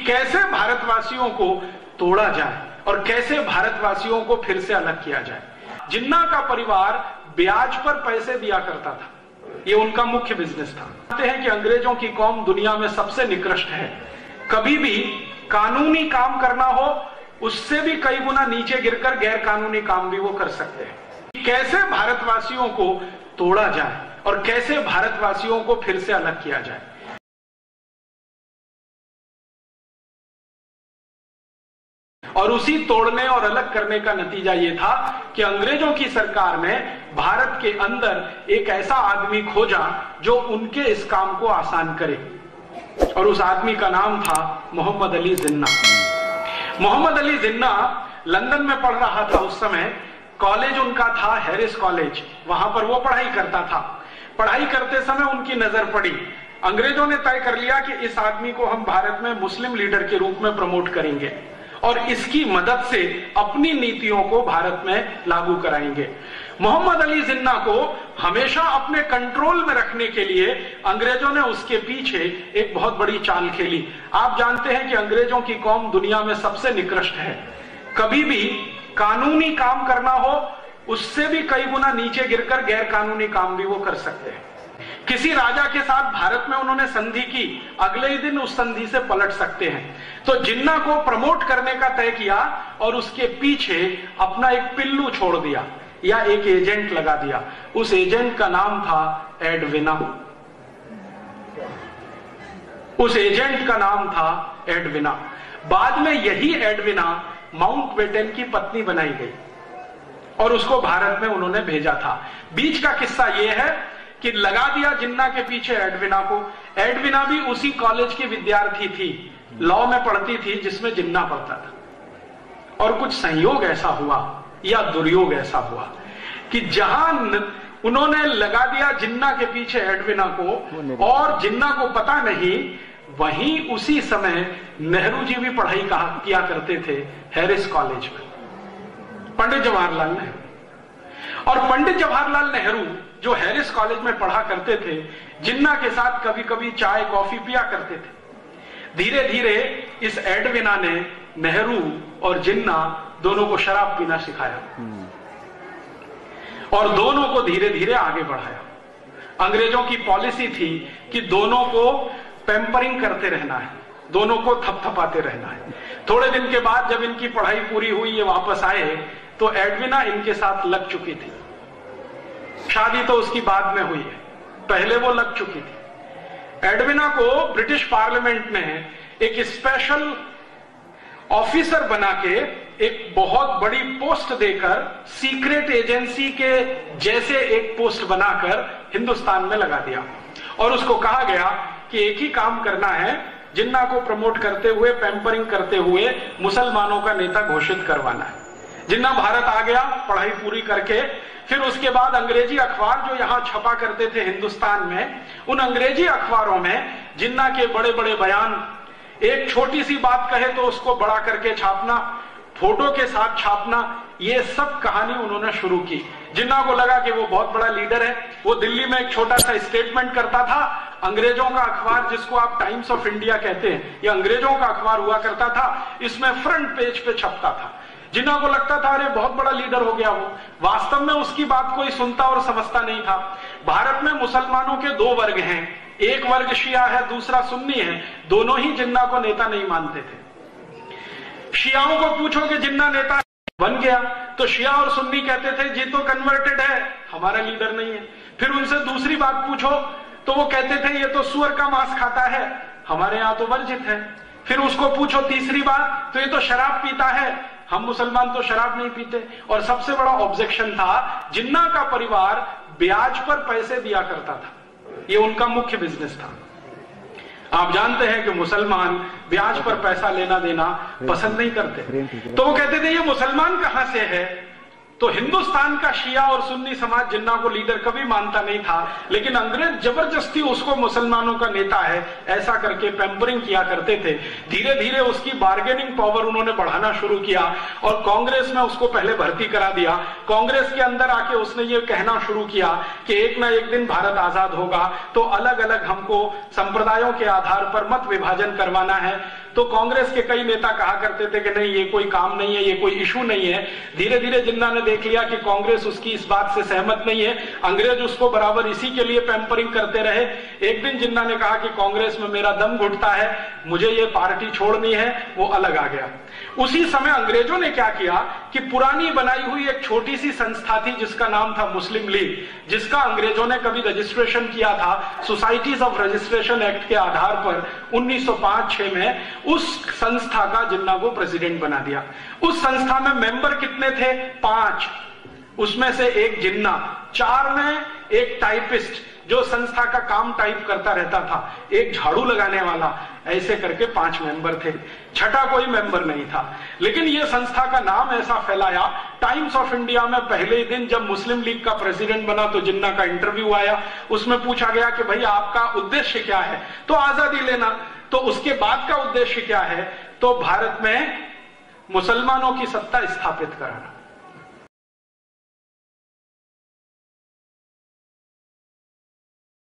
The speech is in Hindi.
कैसे भारतवासियों को तोड़ा जाए और कैसे भारतवासियों को फिर से अलग किया जाए। जिन्ना का परिवार ब्याज पर पैसे दिया करता था, ये उनका मुख्य बिजनेस था। कहते हैं कि अंग्रेजों की कौम दुनिया में सबसे निकृष्ट है, कभी भी कानूनी काम करना हो उससे भी कई गुना नीचे गिरकर गैर कानूनी काम भी वो कर सकते हैं। कैसे भारतवासियों को तोड़ा जाए और कैसे भारतवासियों को फिर से अलग किया जाए। और उसी तोड़ने और अलग करने का नतीजा यह था कि अंग्रेजों की सरकार ने भारत के अंदर एक ऐसा आदमी खोजा जो उनके इस काम को आसान करे, और उस आदमी का नाम था मोहम्मद अली जिन्ना। मोहम्मद अली जिन्ना लंदन में पढ़ रहा था उस समय, कॉलेज उनका था हैरिस कॉलेज, वहां पर वो पढ़ाई करता था। पढ़ाई करते समय उनकी नजर पड़ी, अंग्रेजों ने तय कर लिया कि इस आदमी को हम भारत में मुस्लिम लीडर के रूप में प्रमोट करेंगे और इसकी मदद से अपनी नीतियों को भारत में लागू कराएंगे। मोहम्मद अली जिन्ना को हमेशा अपने कंट्रोल में रखने के लिए अंग्रेजों ने उसके पीछे एक बहुत बड़ी चाल खेली। आप जानते हैं कि अंग्रेजों की कौम दुनिया में सबसे निकृष्ट है, कभी भी कानूनी काम करना हो उससे भी कई गुना नीचे गिरकर गैर कानूनी काम भी वो कर सकते हैं। किसी राजा के साथ भारत में उन्होंने संधि की, अगले ही दिन उस संधि से पलट सकते हैं। तो जिन्ना को प्रमोट करने का तय किया और उसके पीछे अपना एक पिल्लू छोड़ दिया या एक एजेंट लगा दिया। उस एजेंट का नाम था एडविना। उस एजेंट का नाम था एडविना। बाद में यही एडविना माउंटबेटन की पत्नी बनाई गई और उसको भारत में उन्होंने भेजा था। बीच का किस्सा यह है कि लगा दिया जिन्ना के पीछे एडविना को। एडविना भी उसी कॉलेज की विद्यार्थी थी, लॉ में पढ़ती थी जिसमें जिन्ना पढ़ता था। और कुछ संयोग ऐसा हुआ या दुर्योग ऐसा हुआ कि जहां उन्होंने लगा दिया जिन्ना के पीछे एडविना को और जिन्ना को पता नहीं, वहीं उसी समय नेहरू जी भी पढ़ाई किया करते थे हैरिस कॉलेज में, पंडित जवाहरलाल नेहरू। और पंडित जवाहरलाल नेहरू जो हैरिस कॉलेज में पढ़ा करते थे, जिन्ना के साथ कभी कभी चाय कॉफी पिया करते थे। धीरे धीरे इस एडविना ने नेहरू और जिन्ना दोनों को शराब पीना सिखाया और दोनों को धीरे धीरे आगे बढ़ाया। अंग्रेजों की पॉलिसी थी कि दोनों को पैम्परिंग करते रहना है, दोनों को थपथपाते रहना है। थोड़े दिन के बाद जब इनकी पढ़ाई पूरी हुई, ये वापस आए, तो एडविना इनके साथ लग चुकी थी। शादी तो उसकी बाद में हुई है, पहले वो लग चुकी थी। एडविना को ब्रिटिश पार्लियामेंट ने एक स्पेशल ऑफिसर बना के एक बहुत बड़ी पोस्ट देकर, सीक्रेट एजेंसी के जैसे एक पोस्ट बनाकर हिंदुस्तान में लगा दिया और उसको कहा गया कि एक ही काम करना है, जिन्ना को प्रमोट करते हुए, पैम्परिंग करते हुए मुसलमानों का नेता घोषित करवाना है। जिन्ना भारत आ गया पढ़ाई पूरी करके। फिर उसके बाद अंग्रेजी अखबार जो यहां छपा करते थे हिंदुस्तान में, उन अंग्रेजी अखबारों में जिन्ना के बड़े बड़े बयान, एक छोटी सी बात कहे तो उसको बड़ा करके छापना, फोटो के साथ छापना, ये सब कहानी उन्होंने शुरू की। जिन्ना को लगा कि वो बहुत बड़ा लीडर है। वो दिल्ली में एक छोटा सा स्टेटमेंट करता था। अंग्रेजों का अखबार जिसको आप टाइम्स ऑफ इंडिया कहते हैं, ये अंग्रेजों का अखबार हुआ करता था, इसमें फ्रंट पेज पे छपता था। जिन्ना को लगता था अरे बहुत बड़ा लीडर हो गया वो। वास्तव में उसकी बात कोई सुनता और समझता नहीं था। भारत में मुसलमानों के दो वर्ग हैं, एक वर्ग शिया है, दूसरा सुन्नी है। दोनों ही जिन्ना को नेता नहीं मानते थे। शियाओं को पूछो कि जिन्ना नेता बन गया तो शिया और सुन्नी कहते थे जी तो कन्वर्टेड है, हमारा लीडर नहीं है। फिर उनसे दूसरी बात पूछो तो वो कहते थे ये तो सुअर का मांस खाता है, हमारे यहां तो वर्जित है। फिर उसको पूछो तीसरी बात तो ये तो शराब पीता है, हम मुसलमान तो शराब नहीं पीते। और सबसे बड़ा ऑब्जेक्शन था, जिन्ना का परिवार ब्याज पर पैसे दिया करता था, ये उनका मुख्य बिजनेस था। आप जानते हैं कि मुसलमान ब्याज पर पैसा लेना देना पसंद नहीं करते, तो वो कहते थे ये मुसलमान कहां से है। तो हिंदुस्तान का शिया और सुन्नी समाज जिन्ना को लीडर कभी मानता नहीं था, लेकिन अंग्रेज जबरदस्ती उसको मुसलमानों का नेता है ऐसा करके पैम्परिंग किया करते थे। धीरे धीरे उसकी बार्गेनिंग पावर उन्होंने बढ़ाना शुरू किया और कांग्रेस में उसको पहले भर्ती करा दिया। कांग्रेस के अंदर आके उसने ये कहना शुरू किया कि एक ना एक दिन भारत आजाद होगा, तो अलग अलग हमको संप्रदायों के आधार पर मत विभाजन करवाना है। तो कांग्रेस के कई नेता कहा करते थे कि नहीं, ये कोई काम नहीं है, ये कोई इशू नहीं है। धीरे धीरे जिन्ना ने देख लिया कि कांग्रेस उसकी इस बात से सहमत नहीं है, अंग्रेज उसको बराबर इसी के लिए पैम्परिंग करते रहे। एक दिन जिन्ना ने कहा कि कांग्रेस में मेरा दम घुटता है, मुझे ये पार्टी छोड़नी है, वो अलग आ गया। उसी समय अंग्रेजों ने क्या किया कि पुरानी बनाई हुई एक छोटी सी संस्था थी जिसका नाम था मुस्लिम लीग, जिसका अंग्रेजों ने कभी रजिस्ट्रेशन किया था सोसाइटीज ऑफ रजिस्ट्रेशन एक्ट के आधार पर 1905-6 में, उस संस्था का जिन्ना को प्रेसिडेंट बना दिया। उस संस्था में मेंबर कितने थे? 5, उसमें से एक जिन्ना, 4 में एक टाइपिस्ट जो संस्था का काम टाइप करता रहता था, एक झाड़ू लगाने वाला, ऐसे करके 5 मेंबर थे, छठा कोई मेंबर नहीं था। लेकिन यह संस्था का नाम ऐसा फैलाया, टाइम्स ऑफ इंडिया में पहले ही दिन जब मुस्लिम लीग का प्रेसिडेंट बना तो जिन्ना का इंटरव्यू आया, उसमें पूछा गया कि भाई आपका उद्देश्य क्या है? तो आजादी लेना। तो उसके बाद का उद्देश्य क्या है? तो भारत में मुसलमानों की सत्ता स्थापित कराना।